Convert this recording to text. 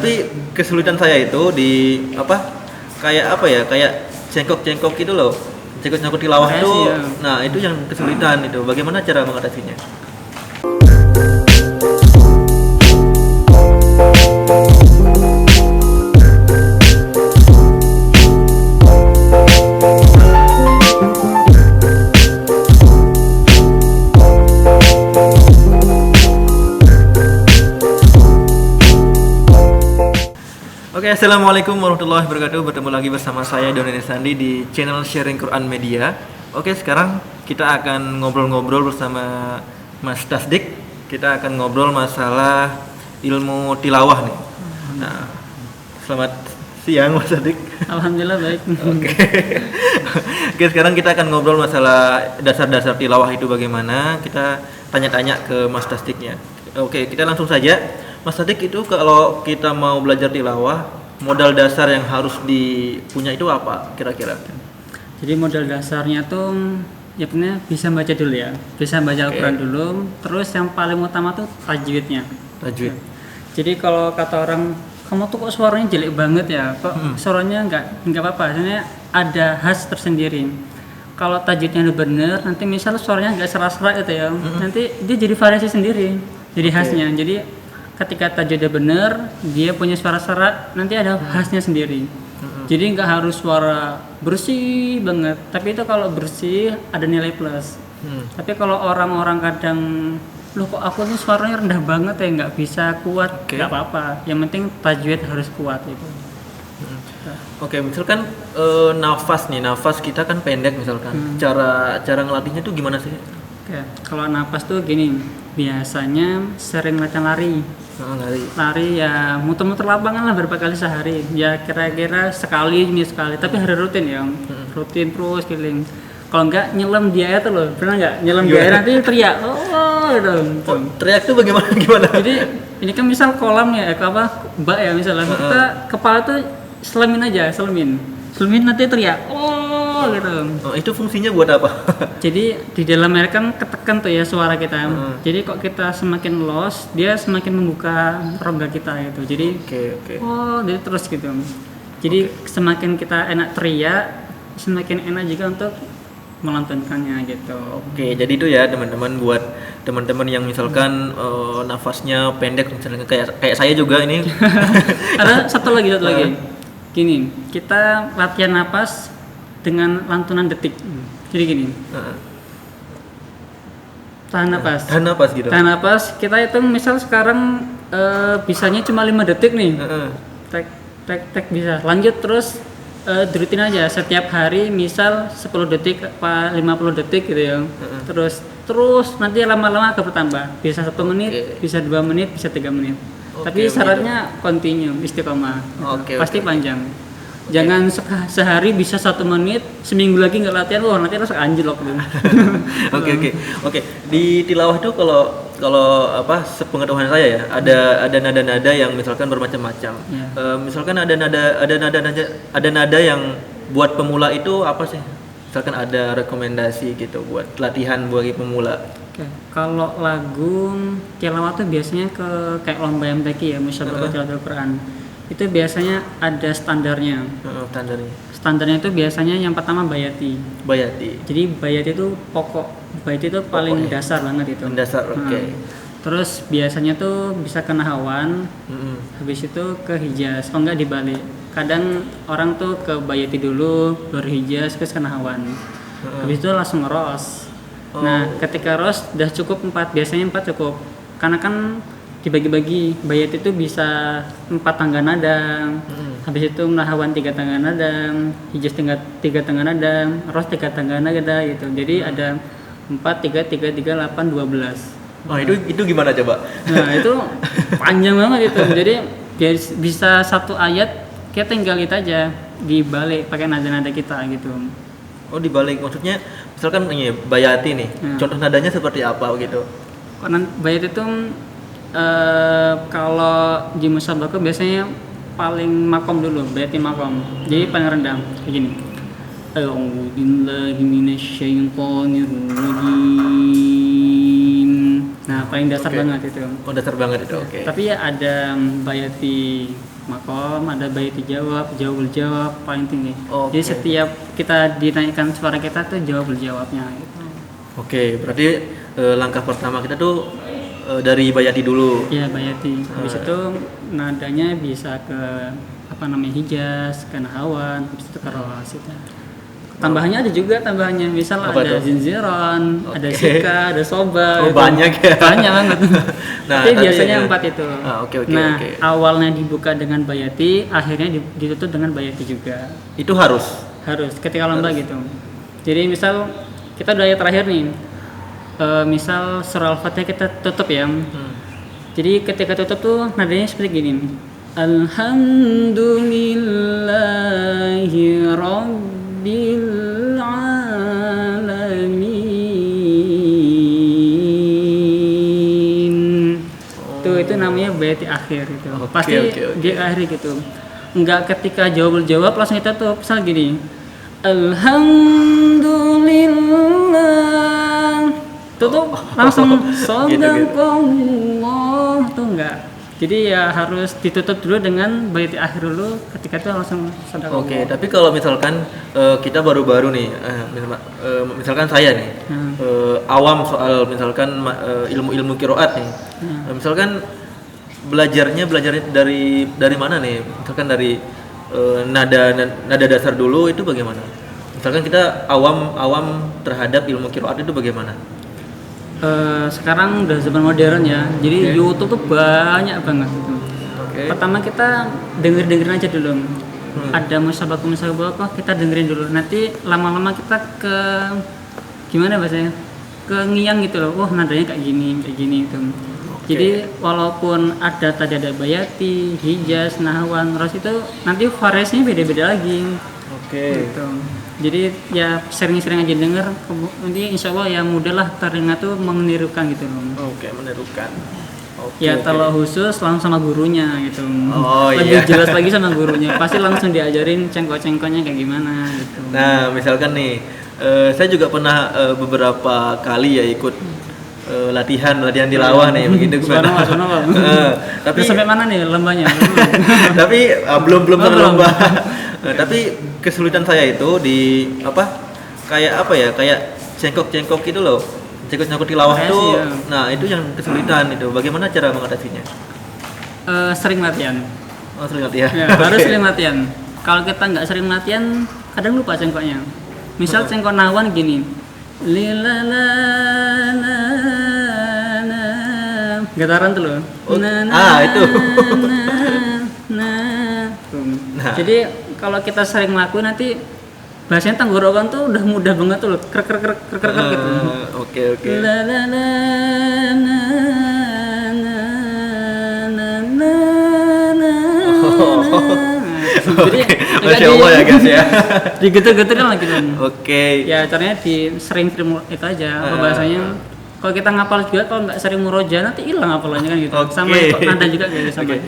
tapi kesulitan saya itu di kayak cengkok-cengkok gitu loh. Cengkok-cengkok tilawah itu. Ya. Nah, itu yang kesulitan itu. Bagaimana cara mengatasinya? Oke, assalamualaikum warahmatullahi wabarakatuh. Bertemu lagi bersama saya Doni Sandi di channel Sharing Quran Media. Oke, sekarang kita akan ngobrol-ngobrol bersama Mas Tasdik. Kita akan ngobrol masalah ilmu tilawah nih. Nah, selamat siang Mas Tasdik. Alhamdulillah baik. Oke, sekarang kita akan ngobrol masalah dasar-dasar tilawah itu bagaimana. Kita tanya-tanya ke Mas Tasdiknya. Oke, kita langsung saja. Mas Tasdik, itu kalau kita mau belajar tilawah, modal dasar yang harus dipunya itu apa kira-kira? Jadi modal dasarnya tuh ya benar bisa baca dulu ya. Bisa baca Al-Quran dulu. Terus yang paling utama tuh tajwidnya. Tajwid. Jadi kalau kata orang, kamu tuh kok suaranya jelek banget ya? Kok suaranya enggak apa-apa. Sebenarnya ada khas tersendiri. Kalau tajwidnya udah bener, nanti misal suaranya enggak serak-serak gitu ya. Nanti dia jadi variasi sendiri. Jadi khasnya. Jadi ketika tajwidnya bener, dia punya suara serak, nanti ada khasnya sendiri. Jadi nggak harus suara bersih banget, tapi itu kalau bersih ada nilai plus. Tapi kalau orang-orang kadang, loh kok aku ini suaranya rendah banget ya, nggak bisa kuat, nggak apa-apa. Yang penting tajwid harus kuat itu. Oke, misalkan nafas kita kan pendek misalkan. Cara ngelatihnya tuh gimana sih? Oke, kalau nafas tuh gini, biasanya sering latihan lari. Lari ya muter-muter lapangan lah berapa kali sehari, ya kira-kira sekali, tapi hari rutin ya, rutin terus keliling. Kalau enggak nyelam di air tuh loh, pernah nggak nyelam di air nanti teriak gitu. Teriak tuh gimana? Jadi ini kan misal kolam ya, bak ya misalnya, kita kepala tuh selemin nanti teriak gitu. Itu fungsinya buat apa? Jadi di dalam air kan ketekan tuh ya suara kita. Jadi kok kita semakin los, dia semakin membuka rongga kita gitu. Jadi jadi terus gitu. Jadi semakin kita enak teriak, semakin enak juga untuk melantunkannya gitu. Oke, jadi itu ya teman-teman, buat teman-teman yang misalkan nafasnya pendek misalnya kayak saya juga ini. Ada satu lagi. Gini, kita latihan napas dengan lantunan detik. Jadi gini. Tahan napas gitu. Tahan napas, kita hitung misal sekarang bisanya cuma 5 detik nih. Tek bisa. Lanjut terus rutin aja setiap hari, misal 10 detik apa 50 detik gitu ya. Terus nanti lama-lama akan bertambah. Bisa 1 menit, bisa 2 menit, bisa 3 menit. Tapi syaratnya continue, istiqomah. Pasti panjang. Jangan sehari bisa 1 menit, seminggu lagi nggak latihan, nanti harus anjlok gitu. Oke. Di tilawah itu kalau sepengetahuan saya ya, ada nada-nada yang misalkan bermacam-macam. Misalkan ada nada yang buat pemula itu apa sih? Misalkan ada rekomendasi gitu buat latihan bagi pemula. Kalau lagu tilawah tuh biasanya kayak lomba MTQ ya, musyawarah tilawatul Quran. Itu biasanya ada standarnya. Standarnya itu biasanya yang pertama bayati. Jadi bayati itu pokok. Bayati itu paling dasar banget itu. Dasar, Terus biasanya tuh bisa ke nahawan. Habis itu ke hijaz. Kalau enggak dibalik. Kadang orang tuh ke bayati dulu, baru hijaz, terus ke nahawan. Habis itu langsung ros. Nah, ketika ros udah cukup 4, biasanya 4 cukup. Karena kan dibagi-bagi, bayat itu bisa 4 tangga nada, habis itu nahawan 3 tangga nada, hijaz 3 tangga nada, ros 3 tangga nada gitu. Jadi ada 4, 3, 3, 3, 8, 12. Itu gimana coba? Nah itu panjang banget itu. Jadi bisa 1 ayat kita tinggal itu aja dibalik pakai nada-nada kita gitu. Dibalik, maksudnya misalkan ini bayati nih, contoh nadanya seperti apa gitu? Karena bayat itu kalau di musabaqah biasanya paling makom dulu, bayati makom. Jadi paling rendah kayak gini. A'udzu billahi minasyaitonir rajim. Nah, paling dasar banget itu. Dasar banget itu. Oke. Tapi ya ada bayati makom, ada bayati jawab, jawabul jawab paling tinggi. Oke. Jadi setiap kita dinaikkan suara kita tuh jawabul jawabnya gitu. Oke, berarti langkah pertama kita tuh dari bayati dulu. Iya bayati. Habis itu nadanya bisa ke apa namanya hijaz, ke nahawan, habis itu ke rolas itu. Tambahannya ada juga tambahannya, misal Apa ada tuh? zinziran, ada Oke. sika, ada soba. Oh, gitu. banyak ya? Banyak banget. Nah, Tapi tadi, biasanya ya. 4 itu. Oke. Nah, awalnya dibuka dengan bayati, akhirnya ditutup dengan bayati juga. Itu harus. Harus ketika lomba gitu. Jadi misal kita udah ayat terakhir nih. Misal surah Al-Fatihah kita tutup ya. Jadi ketika tutup tuh nadanya seperti gini. Alhamdulillahi Rabbil Alamin. Tuh itu namanya bayati akhir gitu. Oke, Pasti oke. di akhir gitu. Enggak ketika jawab langsung kita tuh misal gini. Alhamdulillah. Tuh langsung sadaqallah tuh enggak. Jadi ya harus ditutup dulu dengan bayat akhir dulu, ketika itu langsung sadaqallah. Oke, tapi kalau misalkan kita baru-baru nih, misalkan saya nih, awam soal misalkan ilmu-ilmu kiroat nih, misalkan belajarnya dari mana nih? Misalkan dari nada dasar dulu itu bagaimana? Misalkan kita awam terhadap ilmu kiroat itu bagaimana? Sekarang udah zaman modern ya, jadi Oke. YouTube tuh banyak banget gitu. Oke. Pertama kita dengerin aja dulu. Ada musabaqah kita dengerin dulu. Nanti lama-lama kita ke gimana bahasanya? Ke ngiyang gitu loh. Oh, nadanya kayak gini gitu. Jadi walaupun tadi ada bayati, hijaz, nahwan, ros itu nanti variasinya beda-beda lagi. Oke. Gitu. Jadi ya sering-sering aja denger, nanti insya Allah ya mudah lah telinga tuh menirukan gitu loh. Oke, menirukan. Oke, Ya oke. kalau khusus langsung sama gurunya gitu. Oh, Lebih iya. jelas lagi sama gurunya. Pasti langsung diajarin cengkok-cengkoknya kayak gimana gitu. Nah, misalkan nih, saya juga pernah beberapa kali ya ikut latihan tilawah nih, begitu gimana? Subhanallah. Tapi Udah sampai mana nih lombanya? tapi belum Oh, sampai belum. lomba. Tapi kesulitan saya itu di kayak cengkok gitu loh. Cengkok tilawah Makanya itu, sih, ya. nah itu yang kesulitan itu. Bagaimana cara mengatasinya? Sering latihan. Oh, sering latihan. Ya, harus sering latihan. Kalau kita nggak sering latihan, kadang lupa cengkoknya. Misal cengkok nawan gini. Getaran tuh loh. Oh, itu. Tuh. Nah. Jadi kalau kita sering ngelakuin nanti bahasanya tenggorokan tuh udah mudah banget tuh loh. Krek gitu. Oke. La la la na na na na na Jadi Masya Allah ya guys ya. digeter-geter kan gitu. Oke. Ya caranya sering itu aja apa bahasanya. Kalau kita ngapal juga kalau nggak sering muroja nanti hilang hafalannya kan gitu. Sama Oke. kok nada juga kayak sama. Oke.